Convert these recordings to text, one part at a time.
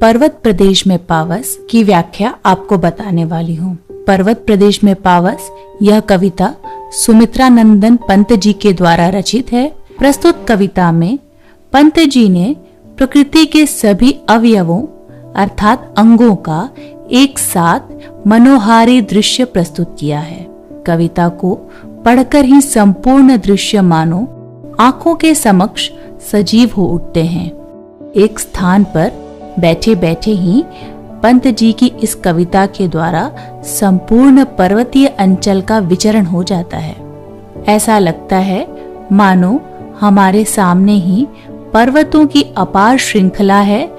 पर्वत प्रदेश में पावस की व्याख्या आपको बताने वाली हूँ। पर्वत प्रदेश में पावस यह कविता सुमित्रा नंदन पंत जी के द्वारा रचित है। प्रस्तुत कविता में पंत जी ने प्रकृति के सभी अवयवों अर्थात अंगों का एक साथ मनोहारी दृश्य प्रस्तुत किया है। कविता को पढ़कर ही संपूर्ण दृश्य मानो आंखों के समक्ष सजीव हो उठते हैं। एक स्थान पर बैठे बैठे ही पंत जी की इस कविता के द्वारा संपूर्ण पर्वतीय अंचल का विचरण हो जाता है। ऐसा लगता है मानो हमारे सामने ही पर्वतों की अपार श्रृंखला है,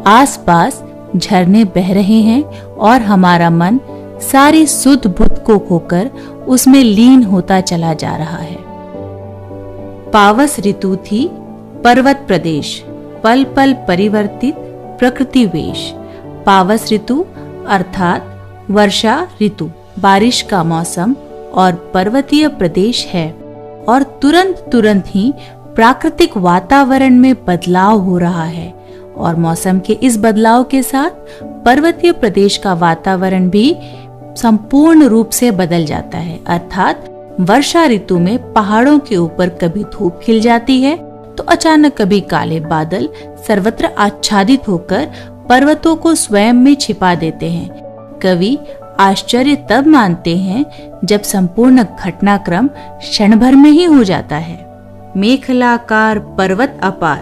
आसपास झरने बह रहे हैं और हमारा मन सारी सुध बुध को खोकर उसमें लीन होता चला जा रहा है। पावस ऋतु थी पर्वत प्रदेश, पल पल परिवर्तित प्रकृति वेश। पावस ऋतु अर्थात वर्षा ऋतु बारिश का मौसम और पर्वतीय प्रदेश है और तुरंत तुरंत ही प्राकृतिक वातावरण में बदलाव हो रहा है और मौसम के इस बदलाव के साथ पर्वतीय प्रदेश का वातावरण भी संपूर्ण रूप से बदल जाता है। अर्थात वर्षा ऋतु में पहाड़ों के ऊपर कभी धूप खिल जाती है तो अचानक कभी काले बादल सर्वत्र आच्छादित होकर पर्वतों को स्वयं में छिपा देते हैं। कवि आश्चर्य तब मानते हैं जब संपूर्ण घटनाक्रम क्षण भर में ही हो जाता है। मेखलाकार पर्वत अपार,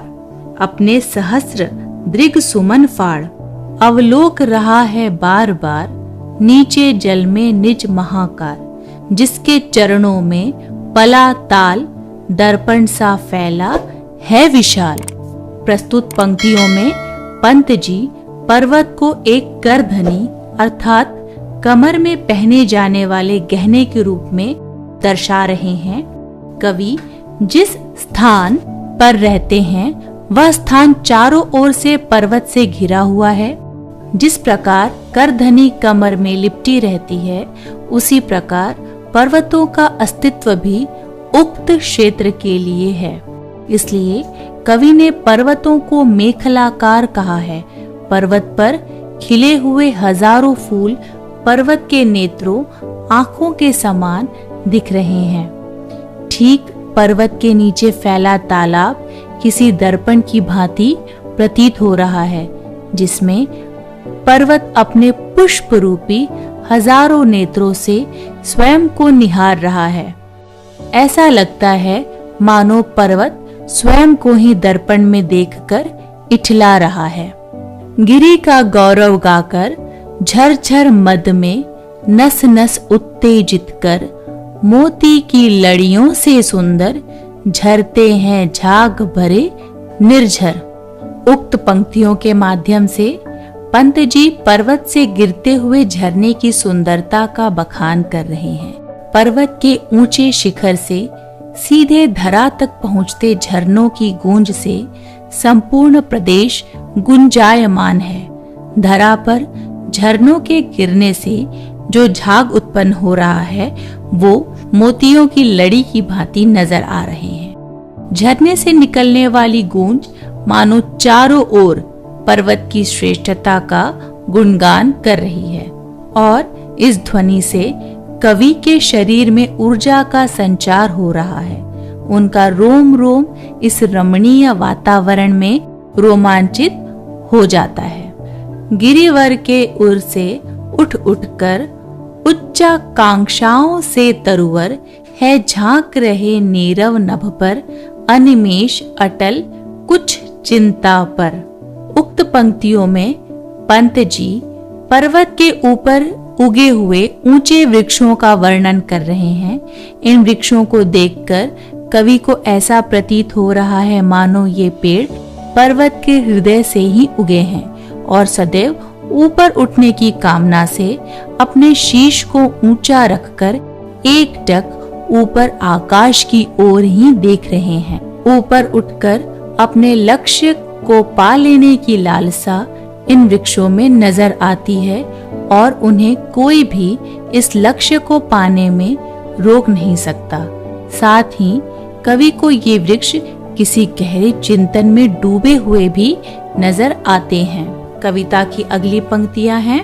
अपने सहस्र दृग सुमन फाड़, अवलोक रहा है बार बार, नीचे जल में निज महाकार, जिसके चरणों में पला ताल, दर्पण सा फैला है विशाल। प्रस्तुत पंक्तियों में पंत जी पर्वत को एक करधनी अर्थात कमर में पहने जाने वाले गहने के रूप में दर्शा रहे हैं। कवि जिस स्थान पर रहते हैं वह स्थान चारों ओर से पर्वत से घिरा हुआ है। जिस प्रकार करधनी कमर में लिपटी रहती है उसी प्रकार पर्वतों का अस्तित्व भी उक्त क्षेत्र के लिए है। इसलिए कवि ने पर्वतों को मेखलाकार कहा है। पर्वत पर खिले हुए हजारों फूल पर्वत के नेत्रों आंखों के समान दिख रहे हैं। ठीक पर्वत के नीचे फैला तालाब किसी दर्पण की भांति प्रतीत हो रहा है, जिसमें पर्वत अपने पुष्प रूपी हजारों नेत्रों से स्वयं को निहार रहा है। ऐसा लगता है मानो पर्वत स्वयं को ही दर्पण में देखकर इठला रहा है। गिरि का गौरव गाकर झरझर मद में नस नस उत्तेजित कर, मोती की लड़ियों से सुंदर झरते हैं झाग भरे निर्झर। उक्त पंक्तियों के माध्यम से पंत जी पर्वत से गिरते हुए झरने की सुंदरता का बखान कर रहे हैं। पर्वत के ऊंचे शिखर से सीधे धरा तक पहुंचते झरनों की गूंज से संपूर्ण प्रदेश गुंजायमान है। धरा पर झरनों के गिरने से जो झाग उत्पन्न हो रहा है वो मोतियों की लड़ी की भांति नजर आ रहे हैं। झरने से निकलने वाली गूंज मानो चारों ओर पर्वत की श्रेष्ठता का गुणगान कर रही है और इस ध्वनि से कवि के शरीर में ऊर्जा का संचार हो रहा है। उनका रोम रोम इस रमणीय वातावरण में रोमांचित हो जाता है। गिरिवर के उर से उठ उठकर उच्चाकांक्षाओं से तरुवर है, झांक रहे नीरव नभ पर अनिमेष अटल कुछ चिंता पर। उक्त पंक्तियों में पंत जी पर्वत के ऊपर उगे हुए ऊंचे वृक्षों का वर्णन कर रहे हैं। इन वृक्षों को देखकर कवि को ऐसा प्रतीत हो रहा है मानो ये पेड़ पर्वत के हृदय से ही उगे हैं और सदैव ऊपर उठने की कामना से अपने शीश को ऊंचा रखकर एकटक ऊपर आकाश की ओर ही देख रहे हैं। ऊपर उठकर अपने लक्ष्य को पा लेने की लालसा इन वृक्षों में नजर आती है और उन्हें कोई भी इस लक्ष्य को पाने में रोक नहीं सकता। साथ ही कवि को ये वृक्ष किसी गहरे चिंतन में डूबे हुए भी नजर आते हैं। कविता की अगली पंक्तियां हैं।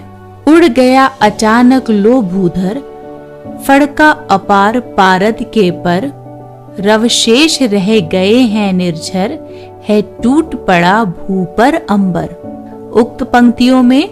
उड़ गया अचानक लो भूधर, फड़का अपार पारद के पर, रवशेष रह गए हैं निर्झर, है टूट पड़ा भू पर अंबर। उक्त पंक्तियों में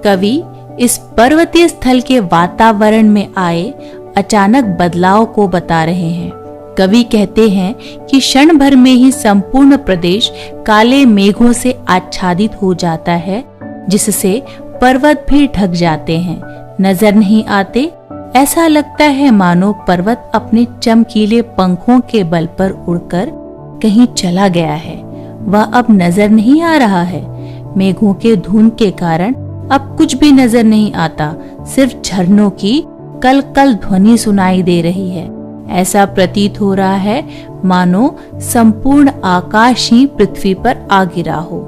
कवि इस पर्वतीय स्थल के वातावरण में आए अचानक बदलाव को बता रहे हैं। कवि कहते हैं कि क्षण भर में ही संपूर्ण प्रदेश काले मेघों से आच्छादित हो जाता है, जिससे पर्वत भी ढक जाते हैं, नजर नहीं आते। ऐसा लगता है मानो पर्वत अपने चमकीले पंखों के बल पर उड़कर कहीं चला गया है, वह अब नजर नहीं आ रहा है। मेघों के धुंध के कारण अब कुछ भी नजर नहीं आता, सिर्फ झरनों की कल कल ध्वनि सुनाई दे रही है। ऐसा प्रतीत हो रहा है मानो संपूर्ण आकाश ही पृथ्वी पर आ गिरा हो।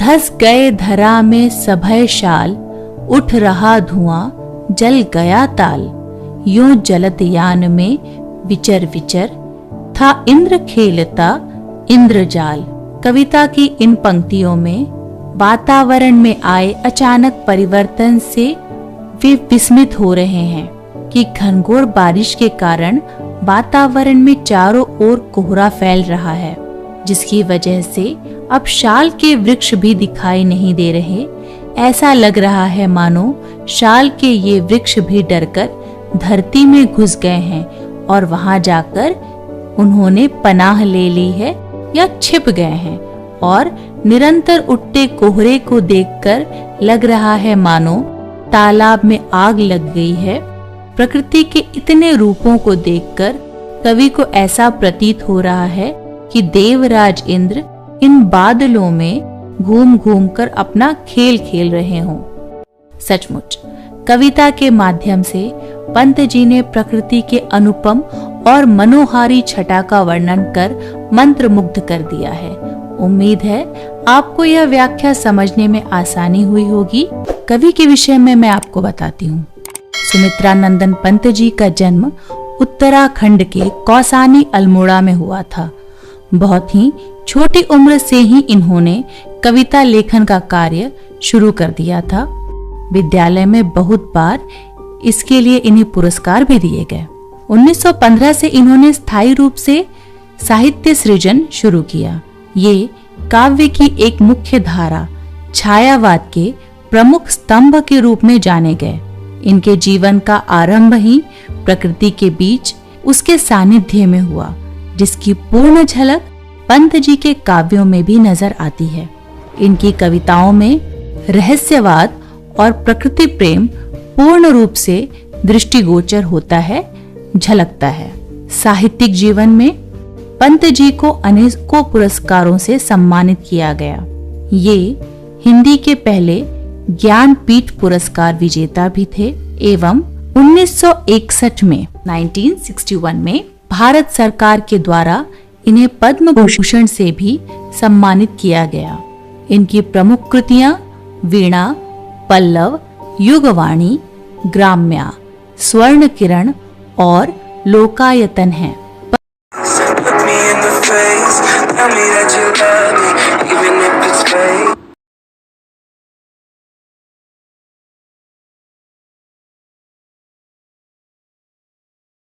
धस गए धरा में सभय शाल, उठ रहा धुआं जल गया ताल, यूं जलत यान में विचर विचर, था इंद्र खेलता इंद्रजाल। कविता की इन पंक्तियों में वातावरण में आए अचानक परिवर्तन से वे विस्मित हो रहे हैं कि घनघोर बारिश के कारण वातावरण में चारों ओर कोहरा फैल रहा है, जिसकी वजह से अब शाल के वृक्ष भी दिखाई नहीं दे रहे। ऐसा लग रहा है मानो शाल के ये वृक्ष भी डरकर धरती में घुस गए हैं और वहां जाकर उन्होंने पनाह ले ली है या छिप गए हैं। और निरंतर उठते कोहरे को देखकर लग रहा है मानो तालाब में आग लग गई है। प्रकृति के इतने रूपों को देखकर कवि को ऐसा प्रतीत हो रहा है कि देवराज इंद्र इन बादलों में घूम घूम कर अपना खेल खेल रहे हों। सचमुच कविता के माध्यम से पंत जी ने प्रकृति के अनुपम और मनोहारी छटा का वर्णन कर मंत्रमुग्ध कर दिया है। उम्मीद है आपको यह व्याख्या समझने में आसानी हुई होगी। कवि के विषय में मैं आपको बताती हूँ। सुमित्रा नंदन पंत जी का जन्म उत्तराखंड के कौसानी अल्मोड़ा में हुआ था। बहुत ही छोटी उम्र से ही इन्होंने कविता लेखन का कार्य शुरू कर दिया था। विद्यालय में बहुत बार इसके लिए इन्हें पुरस्कार भी दिए गए। 1915 से इन्होंने स्थायी रूप से साहित्य सृजन शुरू किया। ये काव्य की एक मुख्य धारा छायावाद के प्रमुख स्तंभ के रूप में जाने गए। इनके जीवन का आरंभ ही प्रकृति के बीच उसके सानिध्य में हुआ, जिसकी पूर्ण झलक पंत जी के काव्यों में भी नजर आती है। इनकी कविताओं में रहस्यवाद और प्रकृति प्रेम पूर्ण रूप से दृष्टिगोचर होता है, झलकता है। साहित्यिक जीवन में पंत जी को अनेकों पुरस्कारों से सम्मानित किया गया। ये हिंदी के पहले ज्ञानपीठ पुरस्कार विजेता भी थे एवं 1961 में 1961 में भारत सरकार के द्वारा इन्हें पद्म भूषण से भी सम्मानित किया गया। इनकी प्रमुख कृतियां वीणा, पल्लव, युगवाणी, ग्राम्या, स्वर्ण किरण और लोकायतन हैं।